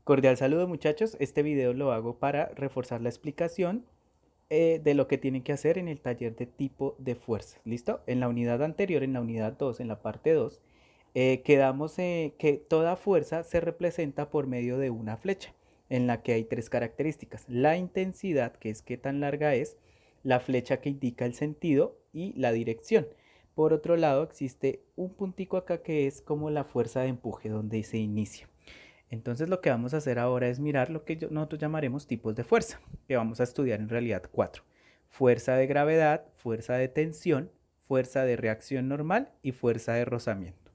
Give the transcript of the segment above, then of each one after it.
Cordial saludo muchachos, este video lo hago para reforzar la explicación de lo que tienen que hacer en el taller de tipo de fuerza. ¿Listo? En la unidad anterior, en la unidad 2, en la parte 2, quedamos que toda fuerza se representa por medio de una flecha, en la que hay tres características. La intensidad, que es qué tan larga es, la flecha que indica el sentido y la dirección. Por otro lado, existe un puntico acá que es como la fuerza de empuje, donde se inicia. Entonces lo que vamos a hacer ahora es mirar lo que nosotros llamaremos tipos de fuerza, que vamos a estudiar en realidad cuatro. Fuerza de gravedad, fuerza de tensión, fuerza de reacción normal y fuerza de rozamiento.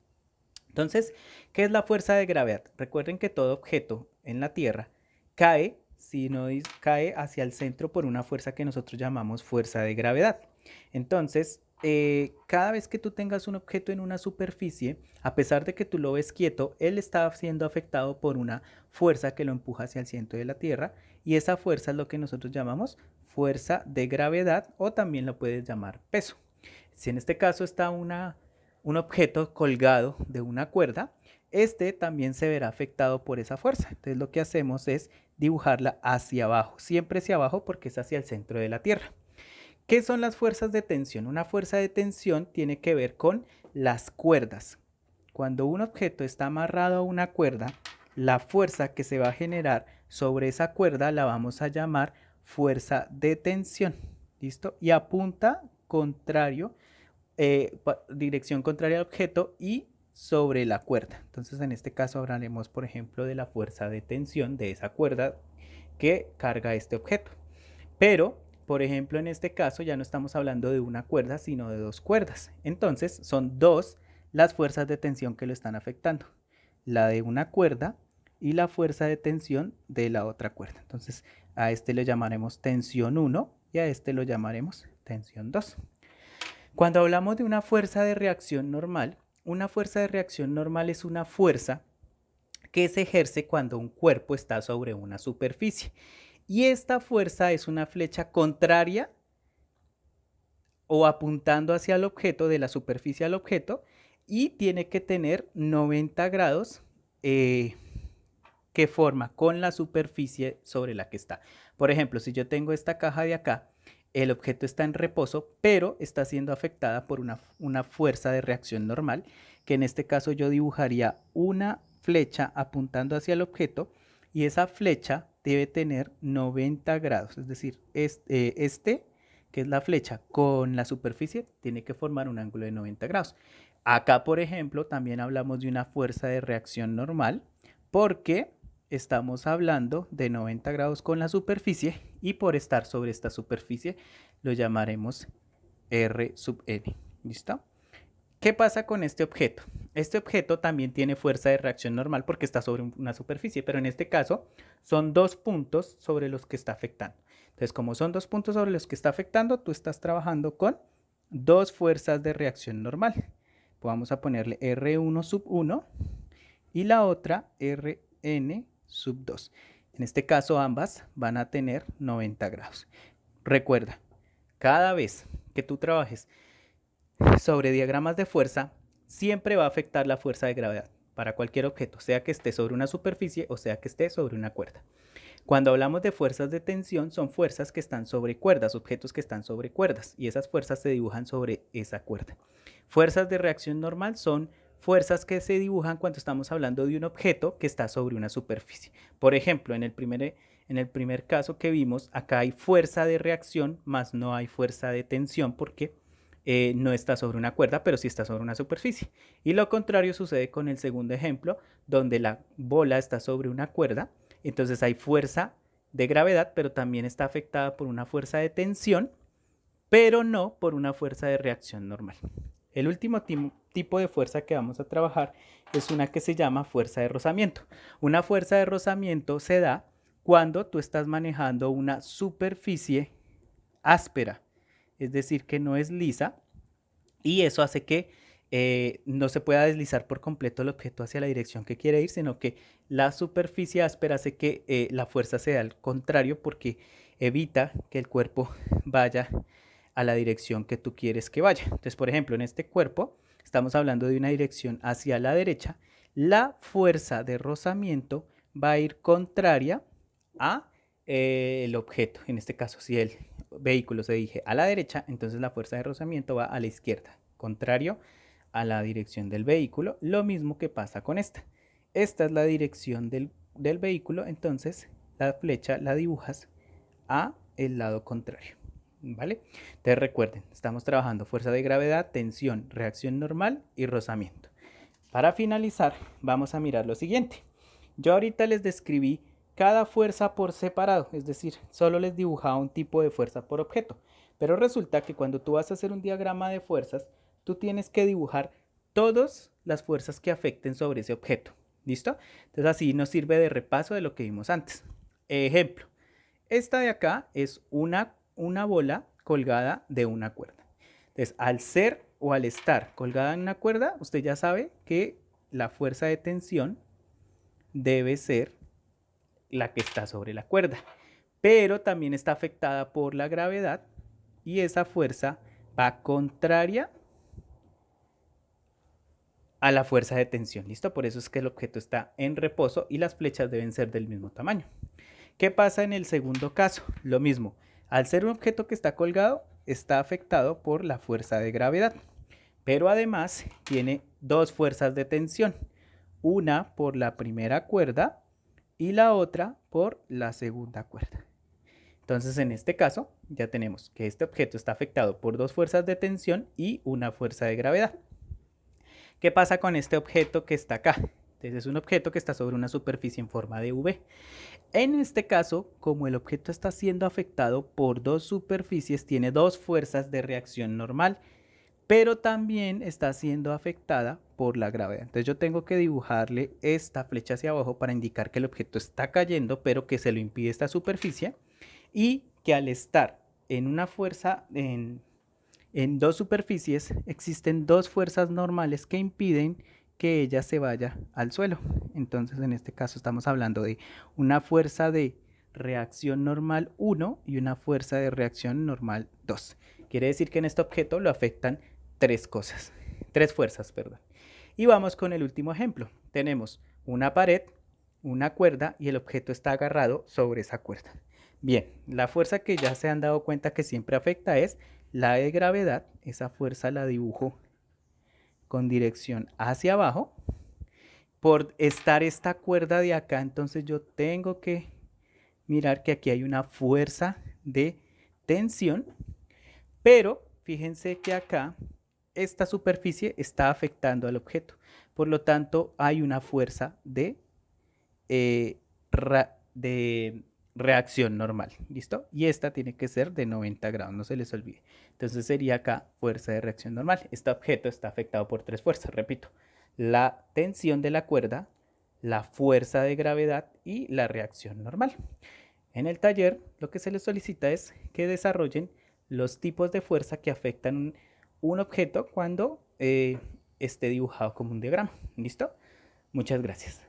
Entonces, ¿qué es la fuerza de gravedad? Recuerden que todo objeto en la Tierra cae, si no cae hacia el centro por una fuerza que nosotros llamamos fuerza de gravedad. Entonces, cada vez que tú tengas un objeto en una superficie, a pesar de que tú lo ves quieto, él está siendo afectado por una fuerza que lo empuja hacia el centro de la Tierra, y esa fuerza es lo que nosotros llamamos fuerza de gravedad, o también lo puedes llamar peso. Si en este caso está un objeto colgado de una cuerda, este también se verá afectado por esa fuerza. Entonces lo que hacemos es dibujarla hacia abajo, siempre hacia abajo porque es hacia el centro de la Tierra. ¿Qué son las fuerzas de tensión? Una fuerza de tensión tiene que ver con las cuerdas. Cuando un objeto está amarrado a una cuerda, la fuerza que se va a generar sobre esa cuerda la vamos a llamar fuerza de tensión. ¿Listo? Y apunta contrario, dirección contraria al objeto y sobre la cuerda. Entonces en este caso hablaremos, por ejemplo, de la fuerza de tensión de esa cuerda que carga este objeto. Pero, por ejemplo, en este caso ya no estamos hablando de una cuerda, sino de dos cuerdas. Entonces, son dos las fuerzas de tensión que lo están afectando. La de una cuerda y la fuerza de tensión de la otra cuerda. Entonces, a este le llamaremos tensión 1 y a este lo llamaremos tensión 2. Cuando hablamos de una fuerza de reacción normal, una fuerza de reacción normal es una fuerza que se ejerce cuando un cuerpo está sobre una superficie. Y esta fuerza es una flecha contraria o apuntando hacia el objeto, de la superficie al objeto, y tiene que tener 90 grados que forma con la superficie sobre la que está. Por ejemplo, si yo tengo esta caja de acá, el objeto está en reposo, pero está siendo afectada por una fuerza de reacción normal, que en este caso yo dibujaría una flecha apuntando hacia el objeto, y esa flecha debe tener 90 grados, es decir, que es la flecha con la superficie, tiene que formar un ángulo de 90 grados. Acá, por ejemplo, también hablamos de una fuerza de reacción normal, porque estamos hablando de 90 grados con la superficie, y por estar sobre esta superficie lo llamaremos R sub n. ¿Listo? ¿Qué pasa con este objeto? Este objeto también tiene fuerza de reacción normal porque está sobre una superficie, pero en este caso son dos puntos sobre los que está afectando. Entonces, como son dos puntos sobre los que está afectando, tú estás trabajando con dos fuerzas de reacción normal. Pues vamos a ponerle R1 sub 1 y la otra Rn sub 2. En este caso ambas van a tener 90 grados. Recuerda, cada vez que tú trabajes sobre diagramas de fuerza, siempre va a afectar la fuerza de gravedad para cualquier objeto, sea que esté sobre una superficie o sea que esté sobre una cuerda. Cuando hablamos de fuerzas de tensión, son fuerzas que están sobre cuerdas, objetos que están sobre cuerdas, y esas fuerzas se dibujan sobre esa cuerda. Fuerzas de reacción normal son fuerzas que se dibujan cuando estamos hablando de un objeto que está sobre una superficie. Por ejemplo, en el primer caso que vimos, acá hay fuerza de reacción, más no hay fuerza de tensión porque no está sobre una cuerda, pero sí está sobre una superficie. Y lo contrario sucede con el segundo ejemplo, donde la bola está sobre una cuerda, entonces hay fuerza de gravedad, pero también está afectada por una fuerza de tensión, pero no por una fuerza de reacción normal. El último tipo de fuerza que vamos a trabajar es una que se llama fuerza de rozamiento. Una fuerza de rozamiento se da cuando tú estás manejando una superficie áspera, es decir, que no es lisa, y eso hace que no se pueda deslizar por completo el objeto hacia la dirección que quiere ir, sino que la superficie áspera hace que la fuerza sea al contrario porque evita que el cuerpo vaya a la dirección que tú quieres que vaya. Entonces, por ejemplo, en este cuerpo estamos hablando de una dirección hacia la derecha. La fuerza de rozamiento va a ir contraria a el objeto. En este caso, si el vehículo se dirige a la derecha, entonces la fuerza de rozamiento va a la izquierda, contrario a la dirección del vehículo. Lo mismo que pasa con esta. Esta es la dirección del vehículo, entonces la flecha la dibujas a el lado contrario. ¿Vale? Entonces recuerden, estamos trabajando fuerza de gravedad, tensión, reacción normal y rozamiento. Para finalizar, vamos a mirar lo siguiente. Yo ahorita les describí cada fuerza por separado, es decir, solo les dibujaba un tipo de fuerza por objeto. Pero resulta que cuando tú vas a hacer un diagrama de fuerzas, tú tienes que dibujar todas las fuerzas que afecten sobre ese objeto. ¿Listo? Entonces así nos sirve de repaso de lo que vimos antes. Ejemplo, esta de acá es una bola colgada de una cuerda. Entonces, al ser o al estar colgada en una cuerda, usted ya sabe que la fuerza de tensión debe ser la que está sobre la cuerda, pero también está afectada por la gravedad y esa fuerza va contraria a la fuerza de tensión. ¿Listo? Por eso es que el objeto está en reposo y las flechas deben ser del mismo tamaño. ¿Qué pasa en el segundo caso? Lo mismo. Al ser un objeto que está colgado, está afectado por la fuerza de gravedad, pero además tiene dos fuerzas de tensión, una por la primera cuerda y la otra por la segunda cuerda. Entonces, en este caso, ya tenemos que este objeto está afectado por dos fuerzas de tensión y una fuerza de gravedad. ¿Qué pasa con este objeto que está acá? Entonces, es un objeto que está sobre una superficie en forma de V. En este caso, como el objeto está siendo afectado por dos superficies, tiene dos fuerzas de reacción normal, pero también está siendo afectada por la gravedad. Entonces yo tengo que dibujarle esta flecha hacia abajo para indicar que el objeto está cayendo, pero que se lo impide esta superficie y que al estar en una fuerza, en dos superficies, existen dos fuerzas normales que impiden que ella se vaya al suelo. Entonces en este caso estamos hablando de una fuerza de reacción normal 1 y una fuerza de reacción normal 2. Quiere decir que en este objeto lo afectan tres fuerzas, perdón. Y vamos con el último ejemplo. Tenemos una pared, una cuerda y el objeto está agarrado sobre esa cuerda. Bien, la fuerza que ya se han dado cuenta que siempre afecta es la de gravedad. Esa fuerza la dibujo con dirección hacia abajo. Por estar esta cuerda de acá, entonces yo tengo que mirar que aquí hay una fuerza de tensión, pero fíjense que acá esta superficie está afectando al objeto. Por lo tanto, hay una fuerza de reacción normal, ¿listo? Y esta tiene que ser de 90 grados, no se les olvide. Entonces sería acá fuerza de reacción normal. Este objeto está afectado por tres fuerzas, repito. La tensión de la cuerda, la fuerza de gravedad y la reacción normal. En el taller lo que se les solicita es que desarrollen los tipos de fuerza que afectan un objeto cuando esté dibujado como un diagrama. ¿Listo? Muchas gracias.